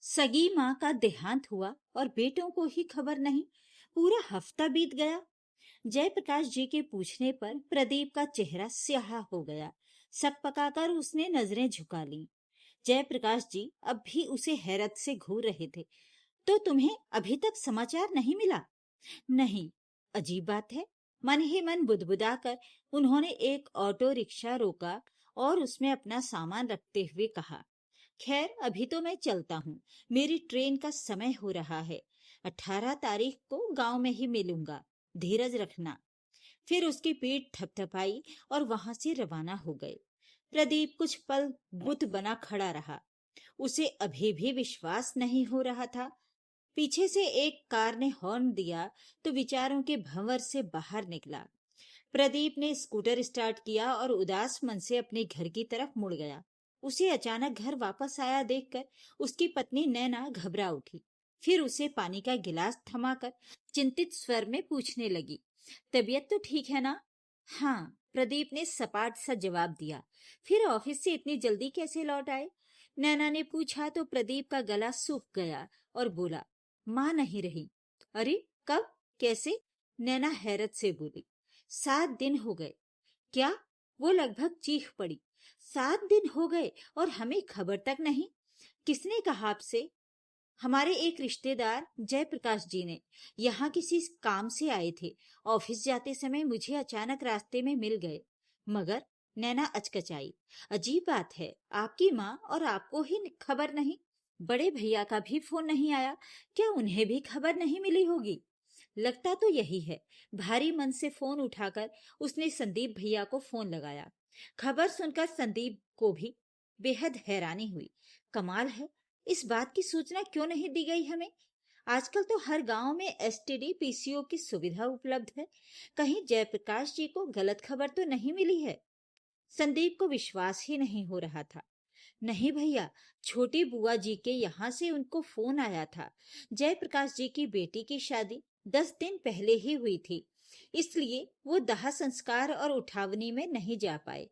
सगी माँ का देहांत हुआ और बेटों को ही खबर नहीं। पूरा हफ्ता बीत गया। जयप्रकाश जी के पूछने पर प्रदीप का चेहरा स्याह हो गया। सक पकाकर उसने नजरें झुका ली। जयप्रकाश जी अब भी उसे हैरत से घूर रहे थे। तो तुम्हें अभी तक समाचार नहीं मिला? नहीं। अजीब बात है। मन ही मन बुदबुदाकर उन्होंने एक ऑटो रिक्शा रोका और उसमें अपना सामान रखते हुए कहा, खैर अभी तो मैं चलता हूँ, मेरी ट्रेन का समय हो रहा है। 18 तारीख को गांव में ही मिलूंगा, धीरज रखना। फिर उसकी पीठ थपथपाई और वहां से रवाना हो गए। प्रदीप कुछ पल बुत बना खड़ा रहा। उसे अभी भी विश्वास नहीं हो रहा था। पीछे से एक कार ने हॉर्न दिया तो विचारों के भंवर से बाहर निकला। प्रदीप ने स्कूटर स्टार्ट किया और उदास मन से अपने घर की तरफ मुड़ गया। उसे अचानक घर वापस आया देखकर उसकी पत्नी नैना घबरा उठी। फिर उसे पानी का गिलास थमाकर चिंतित स्वर में पूछने लगी, तबीयत तो ठीक है ना? हाँ, प्रदीप ने सपाट सा जवाब दिया। फिर ऑफिस से इतनी जल्दी कैसे लौट आए? नैना ने पूछा तो प्रदीप का गला सूख गया और बोला, माँ नहीं रही। अरे कब, कैसे? नैना हैरत से बोली, 7 दिन हो गए। क्या? वो लगभग चीख पड़ी। 7 दिन हो गए और हमें खबर तक नहीं? किसने कहा आपसे? हमारे एक रिश्तेदार जयप्रकाश जी ने। यहाँ किसी काम से आए थे। ऑफिस जाते समय मुझे अचानक रास्ते में मिल गए। मगर नैना अचकचाई। अजीब बात है, आपकी माँ और आपको ही खबर नहीं? बड़े भैया का भी फोन नहीं आया? क्या उन्हें भी खबर नहीं मिली होगी? लगता तो यही है। भारी मन से फोन उठाकर उसने संदीप भैया को फोन लगाया। खबर सुनकर संदीप को भी बेहद हैरानी हुई। कमाल है, इस बात की सूचना क्यों नहीं दी गई हमें? आजकल तो हर गांव में एसटीडी पीसीओ की सुविधा उपलब्ध है। कहीं जयप्रकाश जी को गलत खबर तो नहीं मिली है? संदीप को विश्वास ही नहीं हो रहा था। नहीं भैया, छोटी बुआ जी के यहाँ से उनको फोन आया था। जयप्रकाश जी की बेटी की शादी 10 दिन पहले ही हुई थी, इसलिए वो दाह संस्कार और उठावनी में नहीं जा पाए।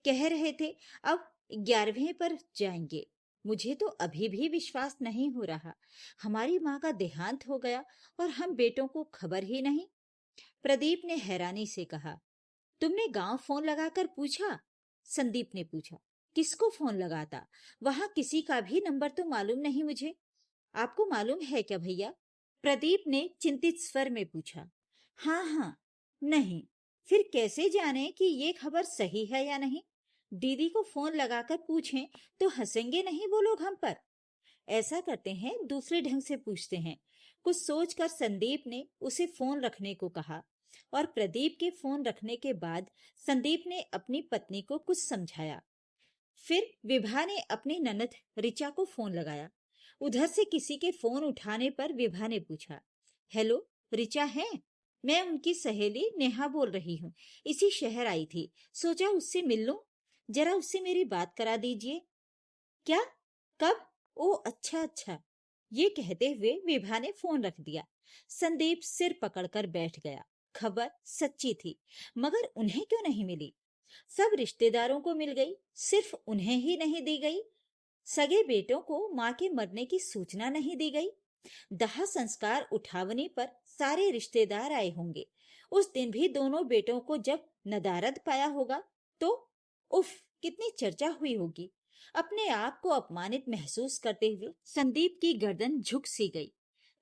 कह रहे थे अब 11वें पर जाएंगे। मुझे तो अभी भी विश्वास नहीं हो रहा। हमारी माँ का देहांत हो गया और हम बेटों को खबर ही नहीं। प्रदीप ने हैरानी से कहा, तुमने गांव फोन लगाकर पूछा? संदीप ने पूछा। किसको फोन लगाता? वहां किसी का भी नंबर तो मालूम नहीं मुझे। आपको मालूम है क्या भैया? प्रदीप ने चिंतित स्वर में पूछा। हाँ हाँ। नहीं। फिर कैसे जाने कि ये खबर सही है या नहीं? दीदी को फोन लगाकर पूछें तो हंसेंगे नहीं वो लोग हम पर। ऐसा करते हैं, दूसरे ढंग से पूछते हैं। कुछ सोचकर संदीप ने उसे फोन रखने को कहा और प्रदीप के फोन रखने के बाद संदीप ने अपनी पत्नी को कुछ समझाया। फिर विभा ने अपनी ननद ऋचा को फोन लगाया। उधर से किसी के फोन उठाने पर विभा ने पूछा, हेलो, ऋचा है? मैं उनकी सहेली नेहा बोल रही हूँ। इसी शहर आई थी, सोचा उससे मिल लूं। जरा उससे मेरी बात करा दीजिए। क्या? कब? ओ अच्छा अच्छा। ये कहते हुए विभा ने फोन रख दिया। संदीप सिर पकड़कर बैठ गया। खबर सच्ची थी, मगर उन्हें क्यों नहीं मिली? सब रिश्तेदारों को मिल गई, सिर्फ उन्हें ही नहीं दी गई। सगे बेटों को माँ के मरने की सूचना नहीं दी गई। दाह संस्कार उठावनी पर सारे रिश्तेदार आए होंगे। उस दिन भी दोनों बेटों को जब नदारद पाया होगा तो उफ, कितनी चर्चा हुई होगी। अपने आप को अपमानित महसूस करते हुए संदीप की गर्दन झुक सी गई।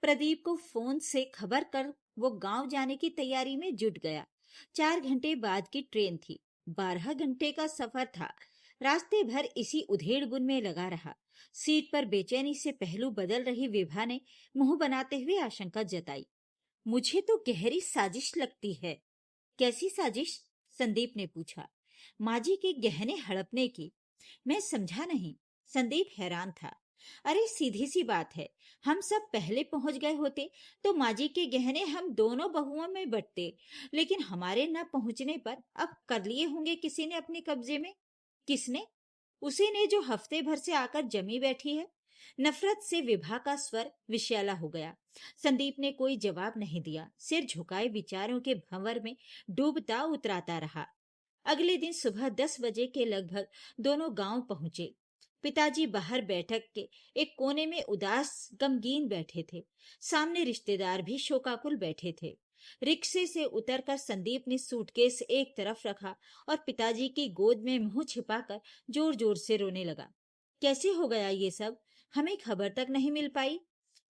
प्रदीप को फोन से खबर कर वो गांव जाने की तैयारी में जुट गया। 4 घंटे बाद की ट्रेन थी। 12 घंटे का सफर था। रास्ते भर इसी उधेड़-बुन में लगा रहा। सीट पर बेचैनी से पहलू बदल रही विभा ने मुंह बनाते हुए आशंका जताई। मुझे तो गहरी साजिश लगती है। कैसी साजिश? संदीप ने पूछा। माजी के गहने हड़पने की। मैं समझा नहीं। संदीप हैरान था। अरे सीधी सी बात है, हम सब पहले पहुंच गए होते तो माजी के गहने हम दोनों बहुओं में बंटते, लेकिन हमारे न पहुंचने पर अब कर लिए होंगे किसी ने अपने कब्जे में। किसने? उसी ने जो हफ्ते भर से आकर जमी बैठी है। नफरत से विभा का स्वर विषैला हो गया। संदीप ने कोई जवाब नहीं दिया, सिर झुकाए विचारों के भंवर में डूबता उतराता रहा। अगले दिन सुबह 10 बजे के लगभग दोनों गांव पहुंचे। पिताजी बाहर बैठक के एक कोने में उदास गमगीन बैठे थे। सामने रिश्तेदार भी शोकाकुल बैठे थे। रिक्शे से उतरकर संदीप ने सूटकेस एक तरफ रखा और पिताजी की गोद में मुंह छिपाकर जोर जोर से रोने लगा। कैसे हो गया ये सब? हमें खबर तक नहीं मिल पाई।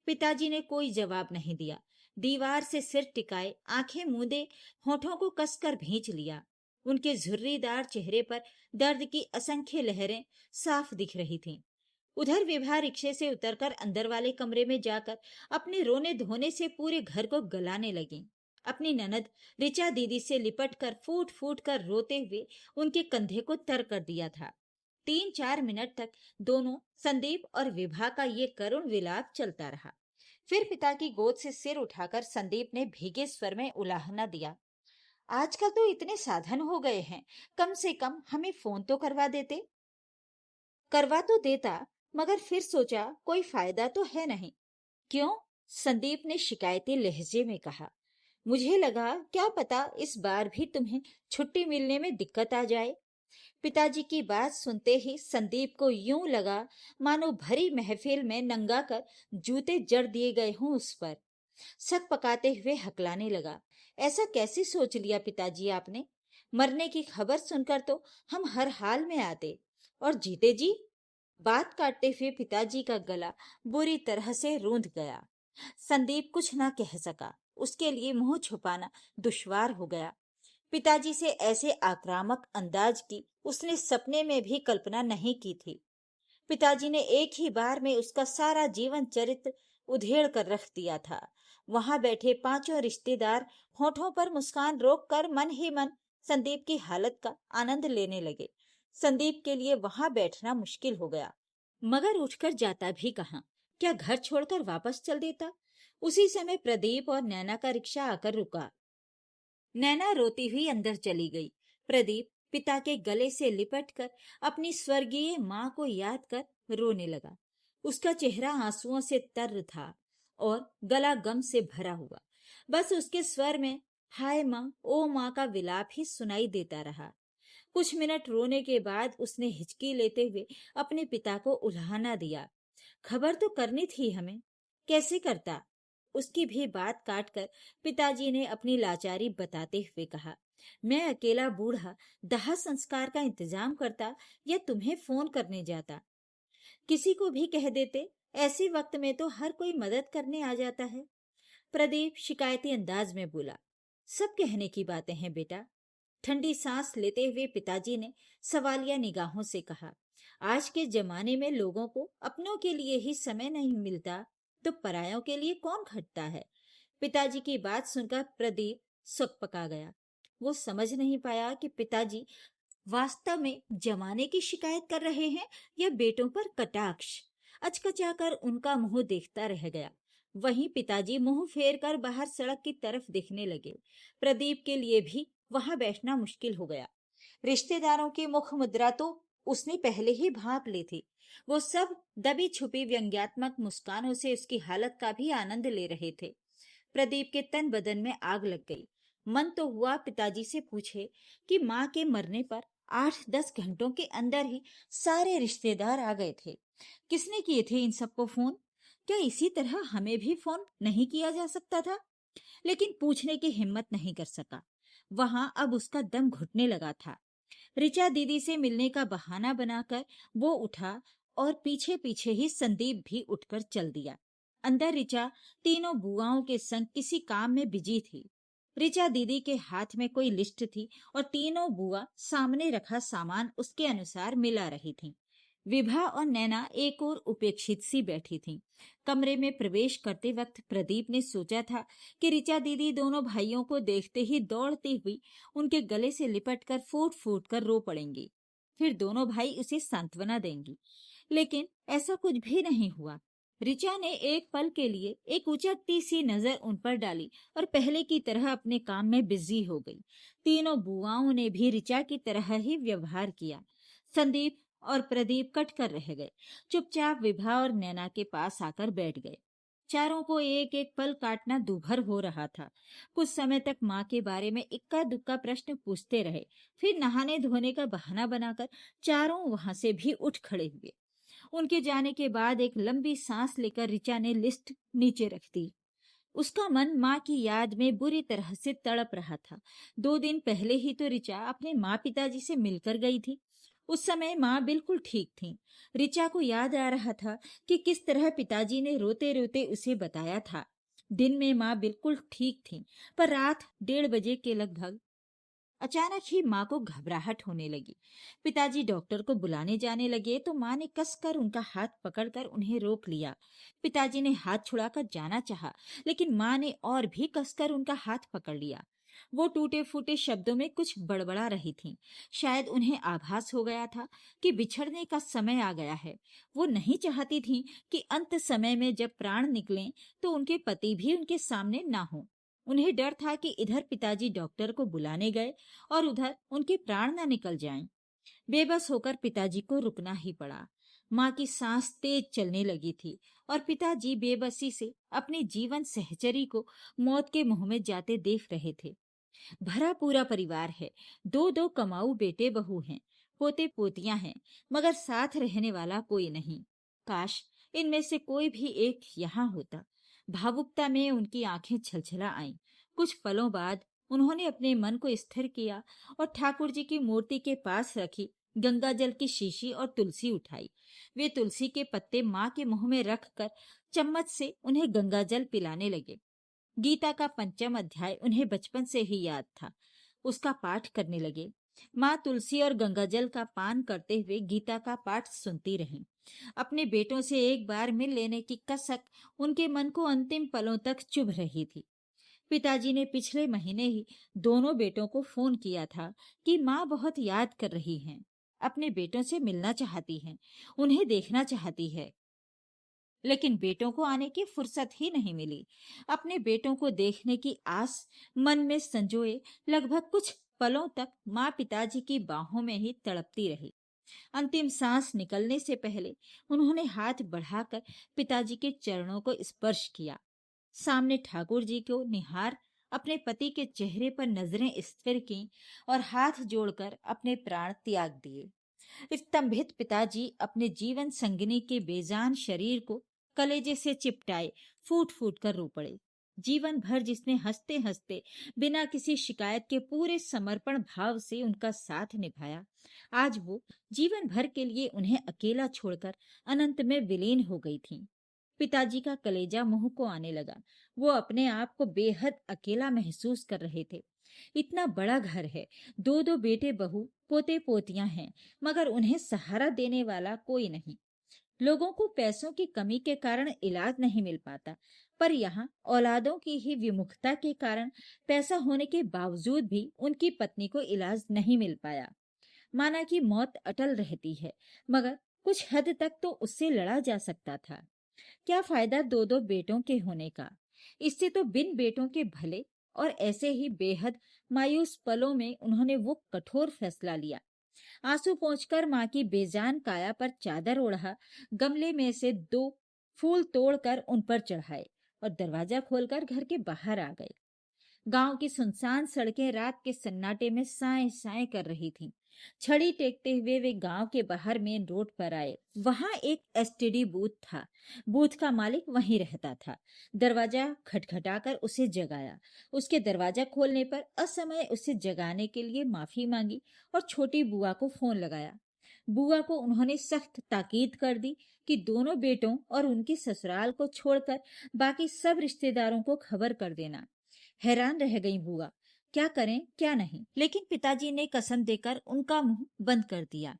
पिताजी ने कोई जवाब नहीं दिया। दीवार से सिर टिकाए, आंखें मूंदे, होठों को कसकर भींच लिया। उनके झुर्रीदार चेहरे पर दर्द की असंख्य लहरें साफ दिख रही थीं। उधर विभा रिक्शे से उतरकर अंदर वाले कमरे में जाकर अपने रोने धोने से पूरे घर को गलाने लगी। अपनी ननद ऋचा दीदी से लिपट कर फूट फूट कर रोते हुए उनके कंधे को तर कर दिया था। 3-4 मिनट तक दोनों संदीप और विभा का ये करुण विलाप चलता रहा। फिर पिता की गोद से सिर उठाकर संदीप ने भीगे स्वर में उलाहना दिया। आजकल तो इतने साधन हो गए हैं, कम से कम हमें फोन तो करवा देते। करवा तो देता, मगर फिर सोचा कोई फायदा तो है नहीं। क्यों? संदीप ने शिकायती लहजे में कहा। मुझे लगा क्या पता इस बार भी तुम्हें छुट्टी मिलने में दिक्कत आ जाए। पिताजी की बात सुनते ही संदीप को यूं लगा मानो भरी महफिल में नंगा कर जूते जड़ दिए गए हों उस पर। सक पकाते हुए हकलाने लगा। ऐसा कैसे सोच लिया पिताजी आपने? मरने की खबर सुनकर तो हम हर हाल में आते, और जीते जी? बात काटते हुए पिताजी का गला बुरी तरह से रूंध गया। संदीप कुछ ना कह सका। उसके लिए मुंह छुपाना दुश्वार हो गया। पिताजी से ऐसे आक्रामक अंदाज की उसने सपने में भी कल्पना नहीं की थी। पिताजी ने एक ही बार में उसका सारा जीवन चरित्र उधेड़ कर रख दिया था। वहां बैठे पांचों रिश्तेदार होठों पर मुस्कान रोक कर मन ही मन संदीप की हालत का आनंद लेने लगे। संदीप के लिए वहां बैठना मुश्किल हो गया, मगर उठकर जाता भी कहाँ? क्या घर छोड़कर वापस चल देता? उसी समय प्रदीप और नैना का रिक्शा आकर रुका। नैना रोती हुई अंदर चली गई। प्रदीप पिता के गले से लिपटकर अपनी स्वर्गीय माँ को याद कर रोने लगा। उसका चेहरा आंसुओं से तर था और गला गम से भरा हुआ। बस उसके स्वर में हाय माँ, ओ माँ का विलाप ही सुनाई देता रहा। कुछ मिनट रोने के बाद उसने हिचकी लेते हुए अपने पिता को उल्हाना दिया। खबर तो करनी थी हमें, कैसे करता? उसकी भी बात काटकर पिताजी ने अपनी लाचारी बताते हुए कहा, मैं अकेला बूढ़ा दाह संस्कार का इंतजाम करता या तुम्हें फोन करने जाता? किसी को भी कह देते। ऐसे वक्त में तो हर कोई मदद करने आ जाता है। प्रदीप शिकायती अंदाज में बोला। सब कहने की बातें हैं बेटा। ठंडी सांस लेते हुए पिताजी ने सवालिया निगाहों से कहा, आज के जमाने में लोगों को अपनों के लिए ही समय नहीं मिलता तो परायों के लिए कौन खटता है? पिताजी की बात सुनकर प्रदीप सुक पका गया। वो समझ नहीं पाया कि पिताजी वास्तव में जमाने की शिकायत कर रहे हैं या बेटों पर कटाक्ष। अचकचाकर उनका मुंह देखता रह गया। वहीं पिताजी मुंह फेर कर बाहर सड़क की तरफ देखने लगे। प्रदीप के लिए भी वहां बैठना मुश्किल हो गया। रिश्तेदारों की मुख मुद्रा तो उसने पहले ही भांप ली थी। वो सब दबी छुपी व्यंग्यात्मक मुस्कानों से उसकी हालत का भी आनंद ले रहे थे। प्रदीप के तन बदन में आग लग गई। मन तो हुआ पिताजी से पूछे कि माँ के मरने पर 8-10 घंटों के अंदर ही सारे रिश्तेदार आ गए थे। किसने किए थे इन सबको फोन? क्या इसी तरह हमें भी फोन नहीं किया जा सकता था? लेकिन पूछने की हिम्मत नहीं कर सका। वहां अब उसका दम घुटने लगा था। ऋचा दीदी से मिलने का बहाना बनाकर वो उठा और पीछे पीछे ही संदीप भी उठकर चल दिया। अंदर ऋचा तीनों बुआओं के संग किसी काम में बिजी थी। ऋचा दीदी के हाथ में कोई लिस्ट थी और तीनों बुआ सामने रखा सामान उसके अनुसार मिला रही थीं। विभा और नैना एक और उपेक्षित सी बैठी थीं। कमरे में प्रवेश करते वक्त प्रदीप ने सोचा था कि ऋचा दीदी दोनों भाइयों को देखते ही दौड़ती हुई उनके गले से लिपटकर फूट फूट कर रो पड़ेंगी। फिर दोनों भाई उसे सांत्वना देंगी, लेकिन ऐसा कुछ भी नहीं हुआ। ऋचा ने एक पल के लिए एक उचटती सी नजर उन पर डाली और पहले की तरह अपने काम में बिजी हो गई। तीनों बुआओं ने भी ऋचा की तरह ही व्यवहार किया। संदीप और प्रदीप कट कर रह गए। चुपचाप विभा और नैना के पास आकर बैठ गए। चारों को एक एक पल काटना दूभर हो रहा था। कुछ समय तक माँ के बारे में इक्का दुक्का प्रश्न पूछते रहे। फिर नहाने धोने का बहाना बनाकर चारों वहां से भी उठ खड़े हुए। उनके जाने के बाद एक लंबी सांस लेकर ऋचा ने लिस्ट नीचे रख दी। उसका मन माँ की याद में बुरी तरह से तड़प रहा था। 2 दिन पहले ही तो ऋचा अपने माँ पिताजी से मिलकर गई थी। उस समय माँ बिल्कुल ठीक थी। ऋचा को याद आ रहा था कि किस तरह पिताजी ने रोते रोते उसे बताया था। दिन में माँ बिल्कुल ठीक थी, पर रात 1:30 बजे के लगभग अचानक ही माँ को घबराहट होने लगी। पिताजी डॉक्टर को बुलाने जाने लगे तो माँ ने कसकर उनका हाथ पकड़कर उन्हें रोक लिया। पिताजी ने हाथ छुड़ाकर जाना चाहा, लेकिन माँ ने और भी कसकर उनका हाथ पकड़ लिया। वो टूटे फूटे शब्दों में कुछ बड़बड़ा रही थीं। शायद उन्हें आभास हो गया था कि बिछड़ने का समय आ गया है। वो नहीं चाहती थीं कि अंत समय में जब प्राण निकलें तो उनके पति भी उनके सामने ना हो। उन्हें डर था कि इधर पिताजी डॉक्टर को बुलाने गए और उधर उनके प्राण न निकल जाएं। बेबस होकर पिताजी को रुकना ही पड़ा। माँ की सांस तेज चलने लगी थी और पिताजी बेबसी से अपने जीवन सहचरी को मौत के मुंह में जाते देख रहे थे। भरा पूरा परिवार है, 2-2 कमाऊ बेटे बहू हैं, पोते पोतियां हैं, मगर साथ रहने वाला कोई नहीं। काश इनमें से कोई भी एक यहाँ होता। भावुकता में उनकी आंखें छलछला आईं। कुछ पलों बाद उन्होंने अपने मन को स्थिर किया और ठाकुर जी की मूर्ति के पास रखी गंगा जल की शीशी और तुलसी उठाई। वे तुलसी के पत्ते माँ के मुंह में रखकर चम्मच से उन्हें गंगा जल पिलाने लगे। गीता का 5वां अध्याय उन्हें बचपन से ही याद था। उसका पाठ करने लगे। माँ तुलसी और गंगाजल का पान करते हुए गीता का पाठ सुनती रहीं। अपने बेटों से एक बार मिल लेने की कसक उनके मन को अंतिम पलों तक चुभ रही थी। पिताजी ने पिछले महीने ही दोनों बेटों को फोन किया था कि माँ बहुत याद कर रही हैं, अपने बेटों से मिलना चाहती हैं, उन्हें देखना चाहती है। लेकिन बेटों को आने की फुर्सत ही नहीं मिली। अपने बेटों को देखने की आस मन में संजोए लगभग कुछ पलों तक माँ पिताजी की बाहों में ही तड़पती रही। अंतिम सांस निकलने से पहले उन्होंने हाथ बढ़ाकर पिताजी के चरणों को स्पर्श किया। सामने ठाकुर जी को निहार अपने पति के चेहरे पर नजरें स्थिर की और हाथ जोड़कर अपने प्राण त्याग दिए। स्तंभित पिताजी अपने जीवन संगिनी के बेजान शरीर को कलेजे से चिपटाए फूट फूट कर रो पड़े। जीवन भर जिसने हंसते हंसते बिना किसी शिकायत के पूरे समर्पण भाव से उनका साथ निभाया, आज वो जीवन भर के लिए उन्हें अकेला छोड़कर अनंत में विलीन हो गई थी। पिताजी का कलेजा मुंह को आने लगा। वो अपने आप को बेहद अकेला महसूस कर रहे थे। इतना बड़ा घर है, 2-2 बेटे बहू पोते पोतियां हैं, मगर उन्हें सहारा देने वाला कोई नहीं। लोगों को पैसों की कमी के कारण इलाज नहीं मिल पाता, पर यहाँ औलादों की ही विमुखता के कारण पैसा होने के बावजूद भी उनकी पत्नी को इलाज नहीं मिल पाया। माना कि मौत अटल रहती है, मगर कुछ हद तक तो उससे लड़ा जा सकता था। क्या फायदा 2-2 बेटों के होने का? इससे तो बिन बेटों के भले। और ऐसे ही बेहद मायूस पलों में उन्होंने वो कठोर फैसला लिया। आंसू पोंछकर माँ की बेजान काया पर चादर ओढ़ा, गमले में से 2 फूल तोड़कर उन पर चढ़ाए और दरवाजा खोलकर घर के बाहर आ गए। गांव की सुनसान सड़कें रात के सन्नाटे में साए साए कर रही थीं। छड़ी टेकते हुए वे गांव के बाहर मेन रोड पर आए। वहां एक एसटीडी बूथ था। बूथ का मालिक वहीं रहता था। दरवाजा खटखटाकर उसे जगाया। उसके दरवाजा खोलने पर असमय उसे जगाने के लिए माफी मांगी और छोटी बुआ को फोन लगाया। बुआ को उन्होंने सख्त ताकीद कर दी कि दोनों बेटों और उनकी ससुराल को छोड़कर बाकी सब रिश्तेदारों को खबर कर देना। हैरान रह गई बुआ, क्या करें क्या नहीं। लेकिन पिताजी ने कसम देकर उनका मुंह बंद कर दिया।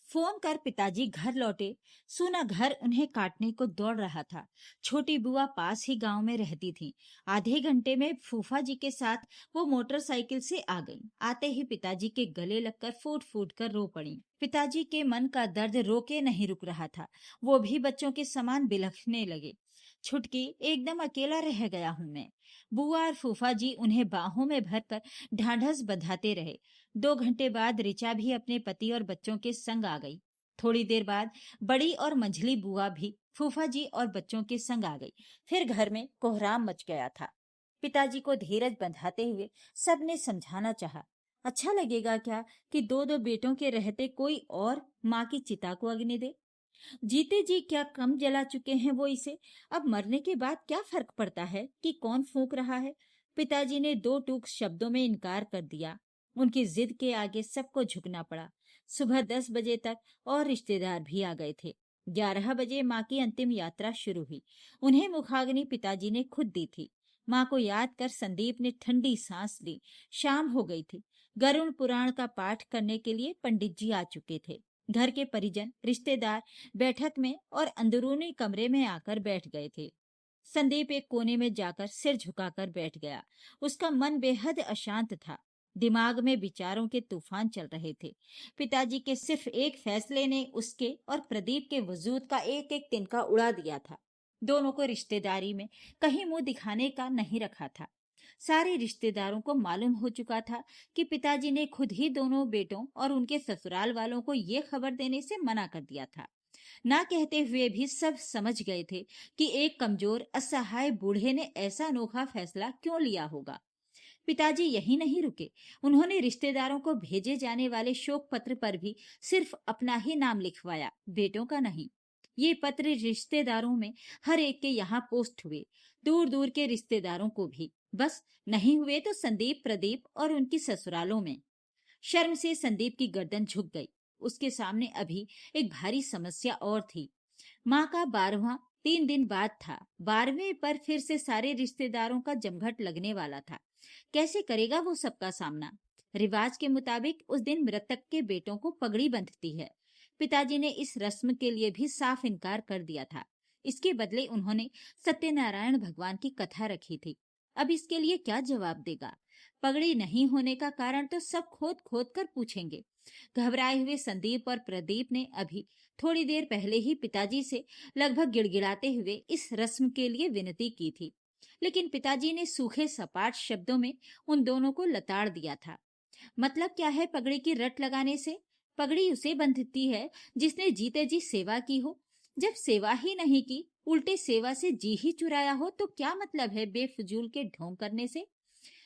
फोन कर पिताजी घर लौटे। सूना घर उन्हें काटने को दौड़ रहा था। छोटी बुआ पास ही गांव में रहती थी। आधे घंटे में फूफा जी के साथ वो मोटरसाइकिल से आ गई। आते ही पिताजी के गले लगकर फूट फूट कर रो पड़ी। पिताजी के मन का दर्द रोके नहीं रुक रहा था। वो भी बच्चों के समान बिलखने लगे। छुटकी, एकदम अकेला रह गया हूं मैं। बुआ और फूफा जी उन्हें बाहों में भरकर ढांढस बंधाते रहे। 2 घंटे बाद ऋचा भी अपने पति और बच्चों के संग आ गई। थोड़ी देर बाद बड़ी और मंझली बुआ भी फूफा जी और बच्चों के संग आ गई। फिर घर में कोहराम मच गया था। पिताजी को धीरज बंधाते हुए सबने समझाना चाहा। अच्छा लगेगा क्या कि 2-2 बेटों के रहते कोई और माँ की चिता को अग्नि दे? जीते जी क्या कम जला चुके हैं वो इसे। अब मरने के बाद क्या फर्क पड़ता है कि कौन फूंक रहा है। पिताजी ने दो टूक शब्दों में इनकार कर दिया। उनकी जिद के आगे सबको झुकना पड़ा। सुबह 10 बजे तक और रिश्तेदार भी आ गए थे। 11 बजे माँ की अंतिम यात्रा शुरू हुई। उन्हें मुखाग्नि पिताजी ने खुद दी थी। माँ को याद कर संदीप ने ठंडी सांस ली। शाम हो गई थी। गरुड़ पुराण का पाठ करने के लिए पंडित जी आ चुके थे। घर के परिजन रिश्तेदार बैठक में और अंदरूनी कमरे में आकर बैठ गए थे। संदीप एक कोने में जाकर सिर झुकाकर बैठ गया। उसका मन बेहद अशांत था। दिमाग में विचारों के तूफान चल रहे थे। पिताजी के सिर्फ एक फैसले ने उसके और प्रदीप के वजूद का एक एक तिनका उड़ा दिया था। दोनों को रिश्तेदारी में कहीं मुंह दिखाने का नहीं रखा था। सारे रिश्तेदारों को मालूम हो चुका था कि पिताजी ने खुद ही दोनों बेटों और उनके ससुराल वालों को ये खबर देने से मना कर दिया था। ना कहते हुए भी सब समझ गए थे कि एक कमजोर असहाय बूढ़े ने ऐसा अनोखा फैसला क्यों लिया होगा। पिताजी यही नहीं रुके। उन्होंने रिश्तेदारों को भेजे जाने वाले शोक पत्र पर भी सिर्फ अपना ही नाम लिखवाया, बेटों का नहीं। ये पत्र रिश्तेदारों में हर एक के यहाँ पोस्ट हुए, दूर दूर के रिश्तेदारों को भी। बस नहीं हुए तो संदीप, प्रदीप और उनकी ससुरालों में। शर्म से संदीप की गर्दन झुक गई। उसके सामने अभी एक भारी समस्या और थी। माँ का 12वां 3 दिन बाद था। 12वें पर फिर से सारे रिश्तेदारों का जमघट लगने वाला था। कैसे करेगा वो सबका सामना। रिवाज के मुताबिक उस दिन मृतक के बेटों को पगड़ी बंधती है। पिताजी ने इस रस्म के लिए भी साफ इनकार कर दिया था। इसके बदले उन्होंने सत्यनारायण भगवान की कथा रखी थी। अब इसके लिए क्या जवाब देगा। पगड़ी नहीं होने का कारण तो सब खोद खोद कर पूछेंगे। घबराए हुए संदीप और प्रदीप ने अभी थोड़ी देर पहले ही पिताजी से लगभग गिड़गिड़ाते हुए इस रस्म के लिए विनती की थी। लेकिन पिताजी ने सूखे सपाट शब्दों में उन दोनों को लताड़ दिया था। मतलब क्या है पगड़ी की रट लगाने से। पगड़ी उसे बंधती है जिसने जीते जी सेवा की हो। जब सेवा ही नहीं की, उल्टे सेवा से जी ही चुराया हो, तो क्या मतलब है बेफजूल के ढोंग करने से।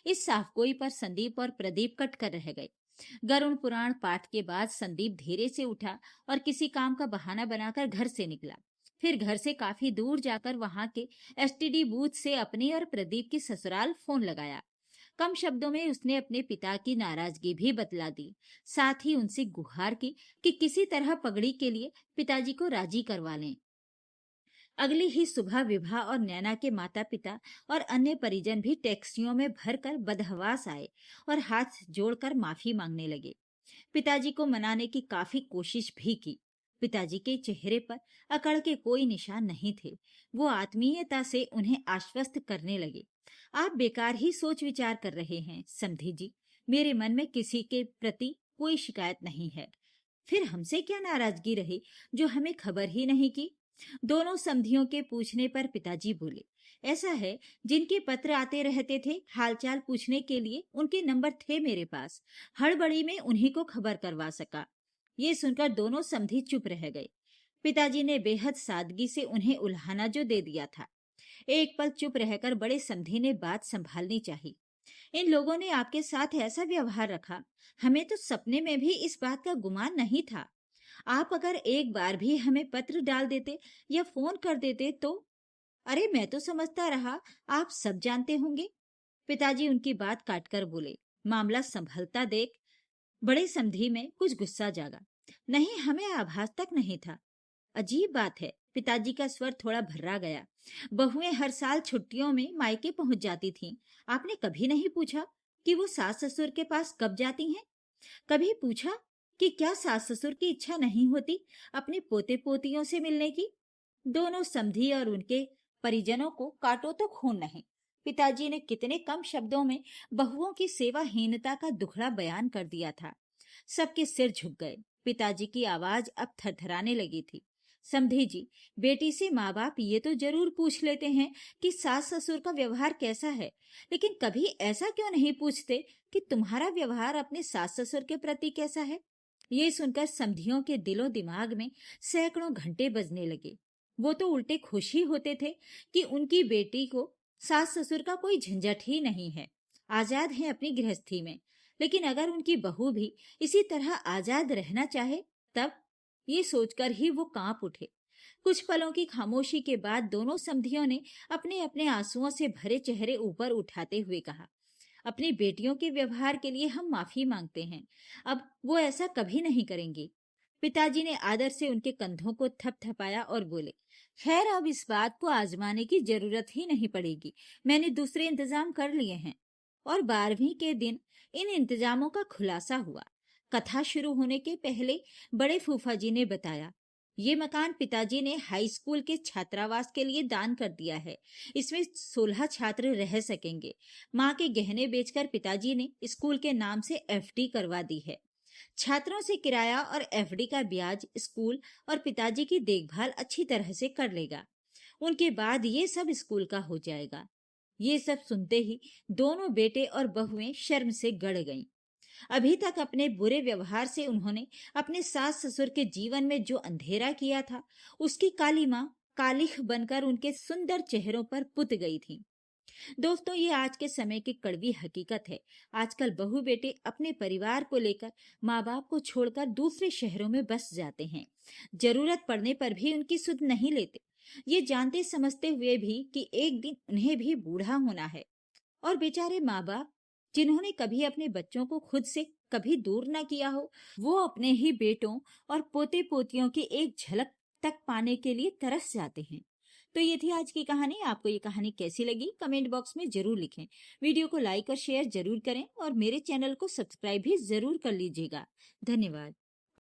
इस साफगोई पर संदीप और प्रदीप कट कर रह गए। गरुड़ पुराण पाठ के बाद संदीप धीरे से उठा और किसी काम का बहाना बनाकर घर से निकला। फिर घर से काफी दूर जाकर वहां के एसटीडी बूथ से अपनी और प्रदीप की ससुराल फोन लगाया। कम शब्दों में उसने अपने पिता की नाराजगी भी बतला दी। साथ ही उनसे गुहार की कि किसी तरह पगड़ी के लिए पिताजी को राजी करवा लें। अगली ही सुबह विभा और नैना के माता पिता और अन्य परिजन भी टैक्सियों में भरकर बदहवास आए और हाथ जोड़कर माफी मांगने लगे। पिताजी को मनाने की काफी कोशिश भी की। पिताजी के चेहरे पर अकड़ के कोई निशान नहीं थे। वो आत्मीयता से उन्हें आश्वस्त करने लगे। आप बेकार ही सोच विचार कर रहे हैं समधी जी। मेरे मन में किसी के प्रति कोई शिकायत नहीं है। फिर हमसे क्या नाराजगी रही जो हमें खबर ही नहीं की। दोनों समधियों के पूछने पर पिताजी बोले, ऐसा है, जिनके पत्र आते रहते थे हालचाल पूछने के लिए, उनके नंबर थे मेरे पास। हड़बड़ी में उन्हीं को खबर करवा सका। ये सुनकर दोनों समधी चुप रह गए। पिताजी ने बेहद सादगी से उन्हें उल्हाना जो दे दिया था। एक पल चुप रहकर बड़े समधी ने बात संभालनी चाहिए। इन लोगों ने आपके साथ ऐसा व्यवहार रखा, हमें तो सपने में भी इस बात का गुमान नहीं था। आप अगर एक बार भी हमें पत्र डाल देते या फोन कर देते तो। अरे मैं तो समझता रहा आप सब जानते होंगे। पिताजी उनकी बात काटकर बोले। मामला संभलता देख बड़े समधी में कुछ गुस्सा जागा। नहीं, हमें आभास तक नहीं था। अजीब बात है। पिताजी का स्वर थोड़ा भर्रा गया। बहुएं हर साल छुट्टियों में मायके पहुंच जाती थीं। आपने कभी नहीं पूछा कि वो सास ससुर के पास कब जाती हैं? कभी पूछा कि क्या सास ससुर की इच्छा नहीं होती अपने पोते पोतियों से मिलने की? दोनों समधी और उनके परिजनों को काटो तो खून नहीं। पिताजी ने कितने कम शब्दों में बहुओं की सेवाहीनता का दुखड़ा बयान कर दिया था। सबके सिर झुक गए। पिताजी की आवाज अब थरथराने लगी थी। समधी जी, बेटी से माँ बाप ये तो जरूर पूछ लेते हैं कि सास ससुर का व्यवहार कैसा है, लेकिन कभी ऐसा क्यों नहीं पूछते कि तुम्हारा व्यवहार अपने सास ससुर के प्रति कैसा है। ये सुनकर समधियों के दिलो दिमाग में सैकड़ों घंटे बजने लगे। वो तो उल्टे खुशी होते थे कि उनकी बेटी को सास ससुर का कोई झंझट ही नहीं है, आजाद है अपनी गृहस्थी में। लेकिन अगर उनकी बहू भी इसी तरह आजाद रहना चाहे तब ये सोचकर ही वो कांप उठे। कुछ पलों की खामोशी के बाद दोनों समधियों ने अपने अपने आंसुओं से भरे चेहरे ऊपर उठाते हुए कहा, अपनी बेटियों के व्यवहार के लिए हम माफी मांगते हैं। अब वो ऐसा कभी नहीं करेंगी। पिताजी ने आदर से उनके कंधों को थपथपाया और बोले, खैर अब इस बात को आजमाने की जरूरत ही नहीं पड़ेगी। मैंने दूसरे इंतजाम कर लिए हैं। और 12वीं के दिन इन इंतजामों का खुलासा हुआ। कथा शुरू होने के पहले बड़े फूफा जी ने बताया, ये मकान पिताजी ने हाई स्कूल के छात्रावास के लिए दान कर दिया है। इसमें 16 छात्र रह सकेंगे। माँ के गहने बेचकर पिताजी ने स्कूल के नाम से एफडी करवा दी है। छात्रों से किराया और एफडी का ब्याज स्कूल और पिताजी की देखभाल अच्छी तरह से कर लेगा। उनके बाद ये सब स्कूल का हो जाएगा। ये सब सुनते ही दोनों बेटे और बहुएं शर्म से गड़ गईं। अभी तक अपने बुरे व्यवहार से उन्होंने अपने सास ससुर के जीवन में जो अंधेरा किया था, उसकी कालीमा कालिख बनकर उनके सुंदर चेहरों पर पुत गई थी। दोस्तों, ये आज के समय की कड़वी हकीकत है। आजकल बहू बेटे अपने परिवार को लेकर माँ बाप को छोड़कर दूसरे शहरों में बस जाते हैं। जरूरत पड़ने पर भी उनकी सुध नहीं लेते, ये जानते समझते हुए भी कि एक दिन उन्हें भी बूढ़ा होना है। और बेचारे माँ बाप, जिन्होंने कभी अपने बच्चों को खुद से कभी दूर न किया हो, वो अपने ही बेटों और पोते पोतियों की एक झलक तक पाने के लिए तरस जाते हैं। तो ये थी आज की कहानी। आपको ये कहानी कैसी लगी कमेंट बॉक्स में जरूर लिखें। वीडियो को लाइक और शेयर जरूर करें और मेरे चैनल को सब्सक्राइब भी जरूर कर लीजिएगा। धन्यवाद।